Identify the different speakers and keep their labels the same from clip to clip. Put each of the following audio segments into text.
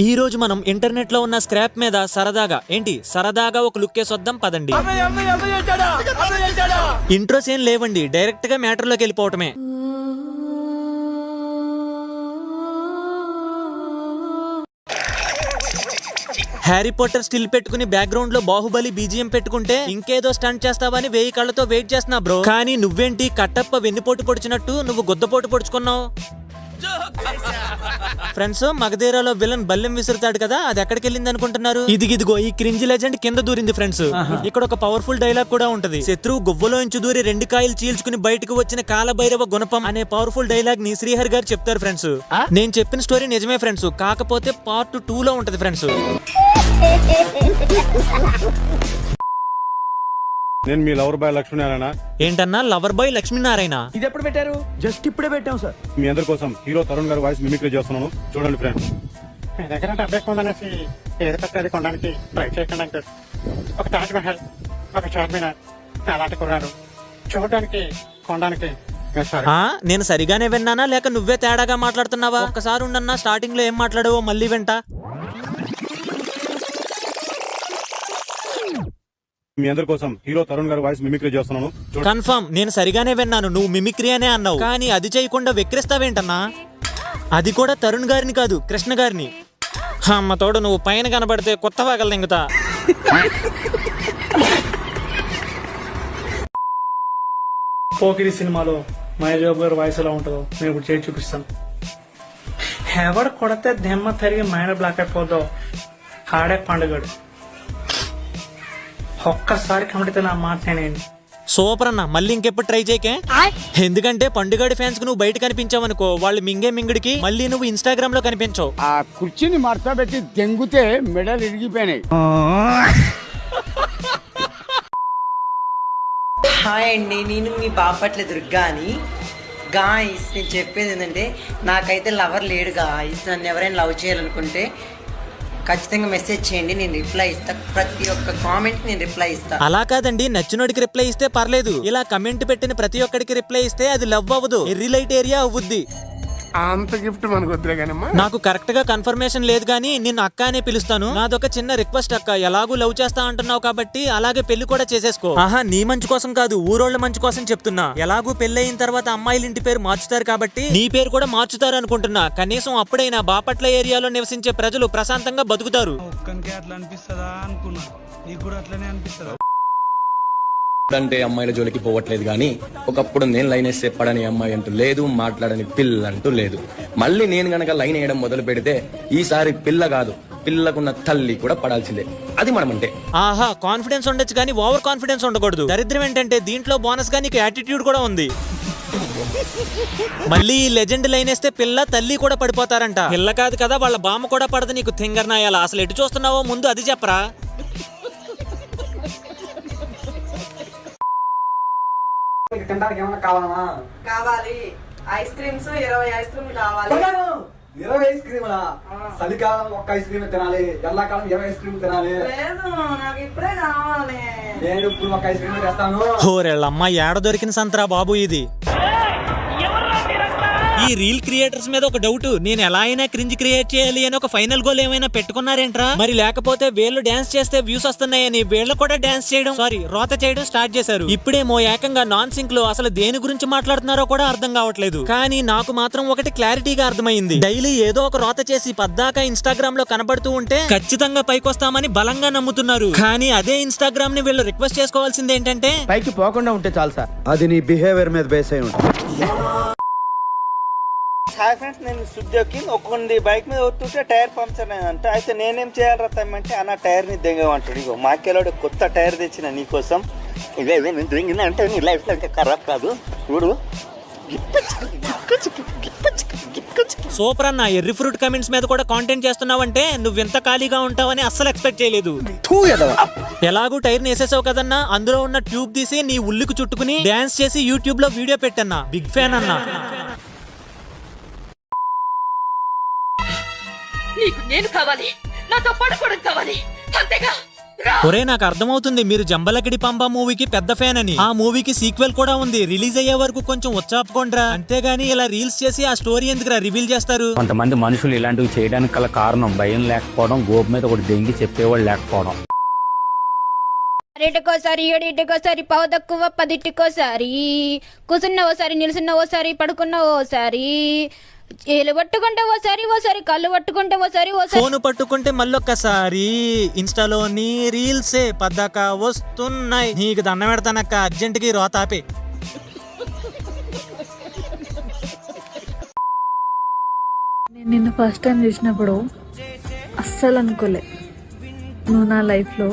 Speaker 1: ఈ రోజు మనం ఇంటర్నెట్ లో ఉన్న స్క్రాప్ మీద సరదాగా ఒక లుక్ వేసొద్దాం పదండి. ఇంట్రోస్ ఏం లేవండి, డైరెక్ట్ గా మ్యాటర్ లోకి వెళ్ళిపోవటమే. హ్యారీ పాటర్ స్టిల్ పెట్టుకుని బ్యాక్గ్రౌండ్ లో బాహుబలి బీజిఎం పెట్టుకుంటే ఇంకేదో స్టంట్ చేస్తావని 1000 కళ్ళతో వెయిట్ చేస్తున్నా బ్రో. కానీ నువ్వేంటి కట్టప్ప వెన్నుపోటు పొడిచినట్టు నువ్వు గుద్దపోటు పొడుచుకున్నావు. ఫ్రెండ్స్, మగధీరాలో విలన్ బల్లెం విసురుతాడు కదా, అది ఎక్కడికి వెళ్ళింది అనుకుంటున్నారు? ఇదిగో ఈ క్రింజ్ లెజెండ్ కింద దూరింది ఫ్రెండ్స్. ఇక్కడ ఒక పవర్ఫుల్ డైలాగ్ కూడా ఉంటది. శత్రువు గువ్వలోంచి దూరి 2 కాయలు చీల్చుకుని బయటకు వచ్చిన కాలభైరవ గుణపం అనే పవర్ఫుల్ డైలాగ్ ని శ్రీహరి గారు చెప్తారు ఫ్రెండ్స్. నేను చెప్పిన స్టోరీ నిజమే ఫ్రెండ్స్, కాకపోతే పార్ట్ 2 లో ఉంటది ఫ్రెండ్స్.
Speaker 2: నేను మీ లవర్ బాయ్ లక్ష్మీనారాయణ.
Speaker 1: ఏంటన్నా లవర్ బాయ్ లక్ష్మీనారాయణ?
Speaker 3: ఇది ఎప్పుడు పెట్టారు? జస్ట్ ఇప్పుడే పెట్టాం సార్.
Speaker 2: మీ అందరి కోసం హీరో తరుణ్ గారి వాయిస్ మిమిక్రీ చేస్తున్నాను, చూడండి ఫ్రెండ్స్.
Speaker 4: మీ దగ్గర డబ్బు ఉందనేసి ఏది పట్టేది కొనడానికి ట్రై చేయకండి అంటారు. ఒక తాజ్ మహల్, ఒక చార్మినార్ అలాంటి కొన్నారు చూడడానికి కొనడానికి.
Speaker 1: నేను సరిగానే విన్నానా లేక నువ్వే తేడాగా మాట్లాడుతున్నావా? ఒక్కసారి ఉండన్నా, స్టార్టింగ్ లో ఏం మాట్లాడావో మళ్ళీ వింటా.
Speaker 2: మీ అందరి కోసం హీరో తరుణ్ గారి వాయిస్ మిమిక్రీ చేస్తున్నాను.
Speaker 1: కన్ఫర్మ్ నేను సరిగానే విన్నాను, నువ్వు మిమిక్రీ అనే అన్నావు. కానీ అది చేయకుండా వెక్కిరిస్తావేంటన్నా? అది కూడా తరుణ్ గారిని కాదు, కృష్ణ గారిని. అమ్మ తోడు, నువ్వు పైన కనబడితే కొత్త వాగలు దింగుతా.
Speaker 5: పోకిరి సినిమాలో మహేష్ బాబు గారి వాయిస్ ఎలా ఉంటుందో నేను ఇప్పుడు చేసి చూపిస్తాను. ఎవడు కొడితే దెమ్మ తిరిగి మైండ్ బ్లాక్ అయిపోద్దో ఆడే పండుగడు. ఒక్కసారి కమిటితే నా మాట నేనేంటి.
Speaker 1: సూపర్ అన్న, మళ్ళీ ఇంకెప్పుడు ట్రై చేయకే. ఎందుకంటే పండుగడి ఫ్యాన్స్ కు నువ్వు బయట కనిపించావనుకో, వాళ్ళు మింగిడికి మళ్ళీ నువ్వు ఇన్స్టాగ్రామ్ లో కనిపించవు.
Speaker 3: ఆ కుర్చీని మడత పెట్టి దెంగితే మెడలు ఇరిగిపోయినాయి.
Speaker 6: హాయ్ అండి, నేను మీ బాపట్ల దుర్గా అని. గాయస్, నేను చెప్పేది ఏంటంటే నాకైతే లవర్ లేడు గాయస్. నన్ను ఎవరైనా లవ్ చేయాలనుకుంటే ఖచ్చితంగా మెసేజ్ చేయండి, నేను రిప్లై ఇస్తా. ప్రతి ఒక్క కామెంట్ నేను రిప్లై ఇస్తా.
Speaker 1: అలా కాదండి, నచ్చినోడికి రిప్లై ఇస్తే పర్లేదు. ఇలా కమెంట్ పెట్టిన ప్రతి ఒక్కడికి రిప్లై ఇస్తే అది లవ్ అవ్వదు, ఎర్రిలైట్ ఏరియా అవుద్ది.
Speaker 4: అంత గిఫ్ట్ మనకు వద్దులే కానీ
Speaker 1: నాకు కరెక్ట్ గా కన్ఫర్మేషన్ లేదు కానీ నిన్ను అక్క అనే పిలుస్తాను. నాదొక చిన్న రిక్వెస్ట్ అక్క, ఎలాగూ లవ్ చేస్తా అంటున్నావు కాబట్టి అలాగే పెళ్లి కూడా చేసేసుకో. ఆహా, నీ మంచి కోసం కాదు, ఊరోళ్ల మంచి కోసం చెప్తున్నా. ఎలాగూ పెళ్లి అయిన తర్వాత అమ్మాయిల ఇంటి పేరు మార్చుతారు కాబట్టి నీ పేరు కూడా మార్చుతారు అనుకుంటున్నా. కనీసం అప్పుడైనా బాపట్ల ఏరియాలో నివసించే ప్రజలు ప్రశాంతంగా బతుకుతారు.
Speaker 7: అంటే అమ్మాయిల జోలికి పోవట్లేదు కానీ ఒకప్పుడు నేను లైన్ వేస్తే పడని అమ్మాయి అంటూ లేదు, మాట్లాడని పిల్ల అంటూ లేదు. మళ్ళీ నేను గనక లైన్ వేయడం మొదలు పెడితే ఈసారి పిల్ల కాదు, పిల్లకున్న తల్లి కూడా పడాల్సిందే. అది మనమంటే.
Speaker 1: ఆహా, కాన్ఫిడెన్స్ ఉండొచ్చు కానీ ఓవర్ కాన్ఫిడెన్స్ ఉండకూడదు. దరిద్రం ఏంటంటే దీంట్లో బోనస్ గా నీకు యాటిట్యూడ్ కూడా ఉంది. మళ్ళీ ఈ లెజెండ్ లైన్ వేస్తే పిల్ల తల్లి కూడా పడిపోతారంట. పిల్ల కాదు కదా, వాళ్ళ బామ్మ కూడా పడదు నీకు తింగర్నాయాల. అసలు ఎటు చూస్తున్నావో ముందు అది చెప్పరా.
Speaker 3: తినడానికి ఏమన్నా కావాలన్నా?
Speaker 6: కావాలి ఐస్ క్రీమ్స్, 20 ఐస్ క్రీమ్లు కావాలి.
Speaker 3: 20 ఐస్ క్రీములా? చలికాలం ఒక్క ఐస్ క్రీమ్ తినాలి, ఎండాకాలం 20 ఐస్ క్రీమ్ తినాలి.
Speaker 6: లేదు, నాకు ఇప్పుడే కావాలి.
Speaker 3: నేను ఇప్పుడు ఒక ఐస్ క్రీమ్ తెస్తాను.
Speaker 1: హోరెళ్ళమ్మ, ఏడ దొరికిన సంతరా బాబు ఇది. ఈ రీల్ క్రియేటర్స్ మీద ఒక డౌట్, నేను ఎలా అయినా క్రింజ్ క్రియేట్ చేయాలి అని ఒక ఫైనల్ గోల్ ఏమైనా పెట్టుకున్నారేంట్రా? మరి లేకపోతే వీళ్ళు డాన్స్ చేస్తే వ్యూస్ వస్తున్నాయని వీళ్ళు కూడా డాన్స్ చేయడం రోత చేయడం స్టార్ట్ చేశారు. ఇప్పుడేమో ఏకంగా నాన్ సింక్ లో అసలు దేని గురించి మాట్లాడుతున్నారో కూడా అర్థం కావట్లేదు. కానీ నాకు మాత్రం ఒకటి క్లారిటీగా అర్థమైంది. డైలీ ఏదో ఒక రోత చేసి పద్దాకా ఇన్స్టాగ్రామ్ లో కనబడుతూ ఉంటే ఖచ్చితంగా పైకొస్తామని బలంగా నమ్ముతున్నారు. కానీ అదే ఇన్స్టాగ్రామ్ ని వీళ్ళు రిక్వెస్ట్ చేసుకోవాల్సింది ఏంటంటే
Speaker 3: పైకి పోకుండా ఉంటే చాలు సార్.
Speaker 8: అది నీ బిహేవియర్ మీద బేస్ అయి ఉంటుంది.
Speaker 5: హాయ్ ఫ్రెండ్స్, నేను సుద్యోకి ఒక్కొంది బైక్ మీద వస్తుంటే టైర్ పంక్చర్ అయిందంట. అయితే నేనేం చేయాలి రమ్మంటే అన్న టైర్ ని దెంగమంటాడు. ఇగో మాకేలోడు కొత్త టైర్ తెచ్చిన నీకోసం. ఇదే నేను దెంగిందంటే నీ లైఫ్ లో ఇంకా ఖరాబ్ కాదు, చూడు.
Speaker 1: సూపర్ అన్న, ఎర్రి ఫ్రూట్ కమెంట్స్ మీద కూడా కాంటెంట్ చేస్తున్నావంటే నువ్వు ఎంత ఖాళీగా ఉంటావని అస్సలు ఎక్స్పెక్ట్ చేయలేదు. ఎలాగూ టైర్ వేసేసావు కదన్నా, అందులో ఉన్న ట్యూబ్ తీసి నీ ఉల్లికి చుట్టుకుని డాన్స్ చేసి యూట్యూబ్ లో వీడియో పెట్టన్నా. బిగ్ ఫ్యాన్ అన్నా.
Speaker 9: నీకు నేను కావాలి, నాతో పడుకోవడం కావాలి, అంతేగా?
Speaker 1: ఒరే నాకు అర్థమవుతుంది మీరు జంబలకిడి పంబ మూవీకి పెద్ద ఫ్యాన్ అని. ఆ మూవీకి సీక్వెల్ కూడా ఉంది, రిలీజ్ అయ్యే వరకు కొంచెం ఉచ్చాపుకోండ్రా. అంతేగాని ఇలా రీల్స్ చేసి ఆ స్టోరీ ఎందుకురా రివీల్ చేస్తారు?
Speaker 9: కొంతమంది మనుషులు ఇలాంటివి చేయడానికి గల కారణం భయం లేకపోవడం, గోపు మీద ఒకటి దెంగి చెప్పేవాళ్ళు లేకపోవడం.
Speaker 10: అరటికోసారి 7 పావు తక్కువ 10 కూసున్న ఓసారి నిలుసున్న ఓసారి పడుకున్న ఓసారి ఏలు పట్టుకుంటే ఓసారి కళ్ళు పట్టుకుంటే ఓసారి
Speaker 1: ఫోన్ పట్టుకుంటే మళ్ళొక్కసారి ఇన్స్టాలోని రీల్సే పద్దాక వస్తున్నాయి. నీకు దండం పెడతానక్క, అర్జెంట్ కి రోతాపే.
Speaker 11: నేను నిన్ను ఫస్ట్ టైం చూసినప్పుడు అస్సలు అనుకోలే నువ్వు నా లైఫ్ లో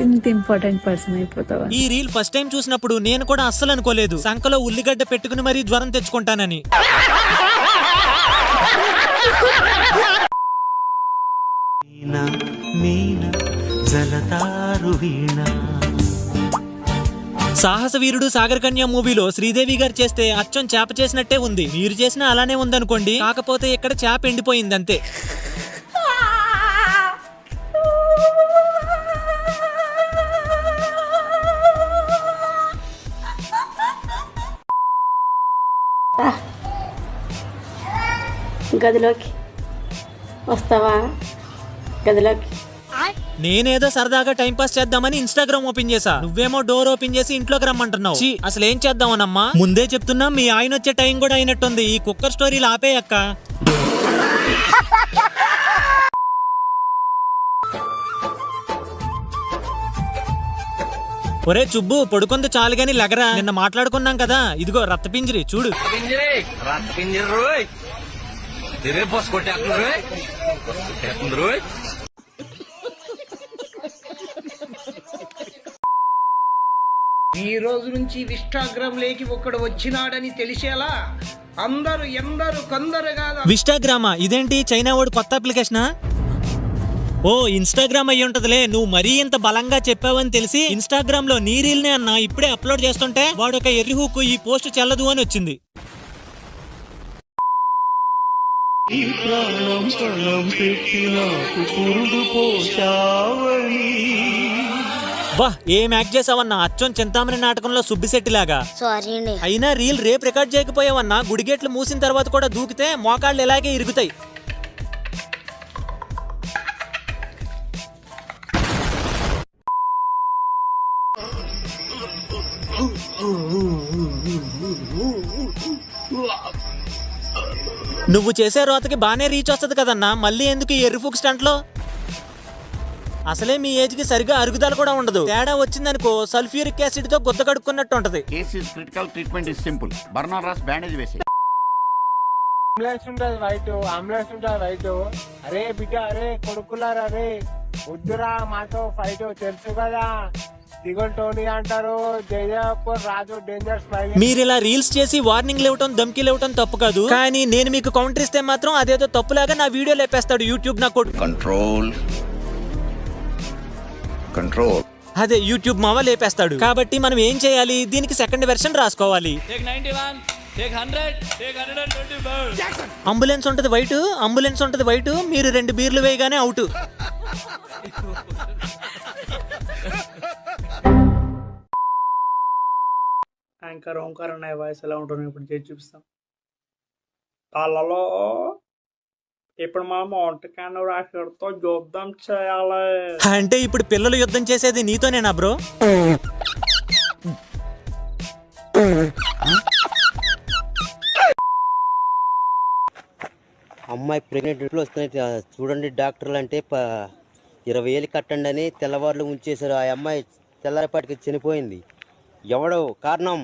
Speaker 11: ఇంత ఇంపార్టెంట్ పర్సన్ అయిపోతావా.
Speaker 1: ఈ రీల్ ఫస్ట్ టైం చూసినప్పుడు నేను కూడా అస్సలు అనుకోలేదు సంకలో ఉల్లిగడ్డ పెట్టుకుని మరీ జ్వరం తెచ్చుకుంటానని. సాహస వీరుడు సాగర్ కన్య మూవీలో శ్రీదేవి గారు చేస్తే అచ్చం చేప చేసినట్టే ఉంది. మీరు చేసినా అలానే ఉందనుకోండి, కాకపోతే ఇక్కడ చేప ఎండిపోయింది అంతే.
Speaker 11: గదిలోకి వస్తావా? గదిలోకి
Speaker 1: నేనేదో సరదాగా టైం పాస్ చేద్దామని ఇన్స్టాగ్రామ్ ఓపెన్ చేసా, నువ్వేమో డోర్ ఓపెన్ చేసి ఇంట్లోకి రమ్మంటున్నావు. అసలు ఏం చేద్దామనమ్మా? ముందే చెప్తున్నా మీ ఆయన వచ్చే టైం కూడా అయినట్టుంది. ఈ కుక్కర్ స్టోరీలు ఆపే అక్క. ఒరే చుబ్బు, పడుకుంది చాలు గాని లగరా. నిన్న మాట్లాడుకున్నాం కదా, ఇదిగో రక్తపింజరి చూడు.
Speaker 6: ఈ రోజు నుంచి ఇన్స్టాగ్రామ్ లేకి ఒకడు వచ్చినాడని తెలిసేలా అందరూ ఎందరు కొందరు కాదు.
Speaker 1: విస్టాగ్రామా? ఇదేంటి చైనా వాడు కొత్త అప్లికేషనా? ఓ ఇన్స్టాగ్రామ్ అయ్యి ఉంటదిలే. నువ్వు మరీ ఇంత బలంగా చెప్పావని తెలిసి ఇన్స్టాగ్రామ్ లో నీ రీల్ నే అన్నా ఇప్పుడే అప్లోడ్ చేస్తుంటే వాడు ఒక ఎర్రి హూకు ఈ పోస్ట్ చెల్లదు అని వచ్చింది. వా ఏం యాక్ట్ చేసావన్నా, అచ్చం చింతామణి నాటకంలో సుబ్బిశెట్టి లాగా. అయినా రీల్ రేపు రికార్డ్ చేయకపోయావన్నా, గుడిగేట్లు మూసిన తర్వాత కూడా దూకితే మోకాళ్ళు ఇలాగే ఇరుగుతాయి. నువ్వు చేసే రోతకి బానే రీచ్ వస్తుంది కదన్నా, మళ్ళీ ఎందుకు ఈ ఎర్రిఫుక్ స్టంట్ లో? అసలే మీ ఏజ్ కి సరిగా అరుగుదల కూడా ఉండదు. తేడా వచ్చిందనుకో సల్ఫ్యూరిక్ యాసిడ్ తో గుద్ద కడుక్కున్నట్టు ఉంటది.
Speaker 9: Critical treatment is simple. బర్నర్ రాస్ బ్యాండేజ్ వేసి
Speaker 4: అంబులెన్స్ ఉంటుంది వైట్. అరే బిడ్డ, అరే కొడుకులారా, అరే వద్దురా మాతో ఫైట్, తెలుసు కదా దిగుల్ టోనీ అంటారు, జయపూర్ రాజు డేంజర్ స్మైల్.
Speaker 1: మీరు ఇలా రీల్స్ చేసి వార్నింగ్ ఇవ్వటం ధమ్కీలు ఇవ్వటం తప్పు కాదు, కానీ నేను మీకు కౌంటర్ ఇస్తే మాత్రం అదేదో తప్పులాగా నా వీడియో లేపేస్తాడు యూట్యూబ్ నా కొడుకు. కంట్రోల్ అదే యూట్యూబ్ మావ లేపేస్తాడు. కాబట్టి మనం ఏం చేయాలి? దీనికి సెకండ్ వెర్షన్ రాసుకోవాలి. అంబులెన్స్ ఉంటది వైట్, మీరు 2 బీర్లు వేయగానే అవుట్.
Speaker 4: యాంకర్ ఓంకార్ అనే వాయిస్ ఎలా ఉంటుంది ఇప్పుడు చేసి చూపిస్తాం. కాళ్ళలో ఇప్పుడు మనం ఒంటకాన్ని రాకడితో యుద్ధం చేయాలి.
Speaker 1: అంటే ఇప్పుడు పిల్లలు యుద్ధం చేసేది నీతోనేనా బ్రో?
Speaker 5: అమ్మాయి ప్రెగ్నెంట్ వస్తున్నాయి చూడండి డాక్టర్లు అంటే 20,000 కట్టండి అని తెల్లవారులు ఉంచేశారు. ఆ అమ్మాయి తెల్లరిపాటికి చనిపోయింది. ఎవడో కారణం?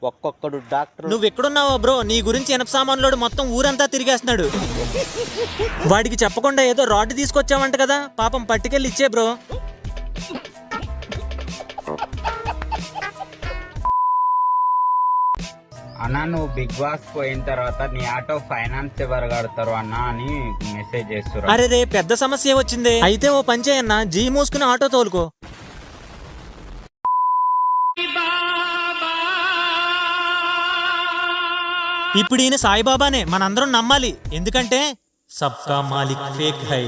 Speaker 5: ఒక్కొక్కడు డాక్టర్.
Speaker 1: నువ్వు ఎక్కడున్నావా బ్రో? నీ గురించి ఎనప సామాన్లోడు మొత్తం ఊరంతా తిరిగేస్తున్నాడు. వాడికి చెప్పకుండా ఏదో రాడ్ తీసుకొచ్చావంట కదా, పాపం పట్టుకెళ్ళి ఇచ్చే బ్రో.
Speaker 9: అన్నా నువ్వు బిగ్ బాస్ పోయిన తర్వాత నీ ఆటో ఫైనాన్స్ ఎవరు కడతారు అన్నా అని మెసేజ్ చేస్తారు.
Speaker 1: అరే రే పెద్ద సమస్య వచ్చింది. అయితే ఓ పని చేయన్నా, జీ మూసుకుని ఆటో తోలుకో. ఇప్పుడు ఈయన సాయిబాబానే మనందరం నమ్మాలి, ఎందుకంటే సబ్కా Malik fake high.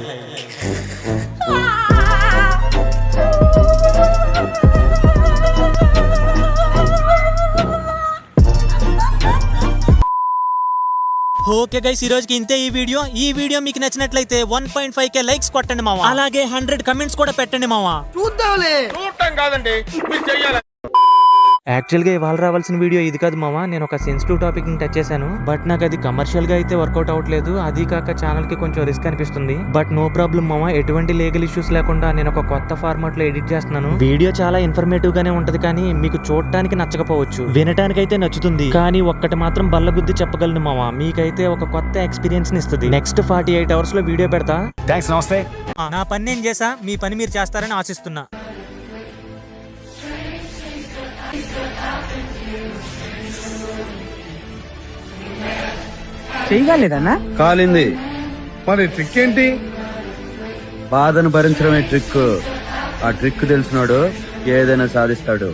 Speaker 1: Okay guys, ఈ రోజుకి ఇంతే ఈ వీడియో మీకు నచ్చినట్లయితే 1.5K లైక్స్ కొట్టండి మావా, అలాగే 100 కమెంట్స్ కూడా పెట్టండి మావా.
Speaker 4: చూడటం కాదండి మీరు చెయ్యాలి.
Speaker 1: యాక్చువల్ గా ఇవాళ రావాల్సిన వీడియో ఇది కాదు మామ, నేను ఒక సెన్సిటివ్ టాపిక్ ని టచ్ చేశాను. బట్ నాకు అది కమర్షియల్ గా అయితే వర్కౌట్ అవ్వట్లేదు. అది కాక ఛానల్ కి కొంచెం రిస్క్ అనిపిస్తుంది. బట్ నో ప్రాబ్లం మామ, ఎటువంటి లీగల్ ఇష్యూస్ లేకుండా నేను ఒక కొత్త ఫార్మాట్ లో ఎడిట్ చేస్తున్నాను. వీడియో చాలా ఇన్ఫర్మేటివ్ గానే ఉంటది, కానీ మీకు చూడటానికి నచ్చకపోవచ్చు, వినటానికి అయితే నచ్చుతుంది. కానీ ఒక్కటి మాత్రం బల్లగుద్ది చెప్పగలను మామ, మీకైతే ఒక కొత్త ఎక్స్పీరియన్స్ ని ఇస్తుంది. నెక్స్ట్ 48 అవర్స్ లో వీడియో పెడతా.
Speaker 2: థ్యాంక్స్, నమస్తే.
Speaker 1: నా పని నేను చేసా, మీ పని మీరు చేస్తారని ఆశిస్తున్నా.
Speaker 8: చేయగలేదన్నా కాలింది.
Speaker 2: మరి ట్రిక్ ఏంటి?
Speaker 8: బాధను భరించడమే ట్రిక్. ఆ ట్రిక్ తెలిసినోడు ఏదైనా సాధిస్తాడు.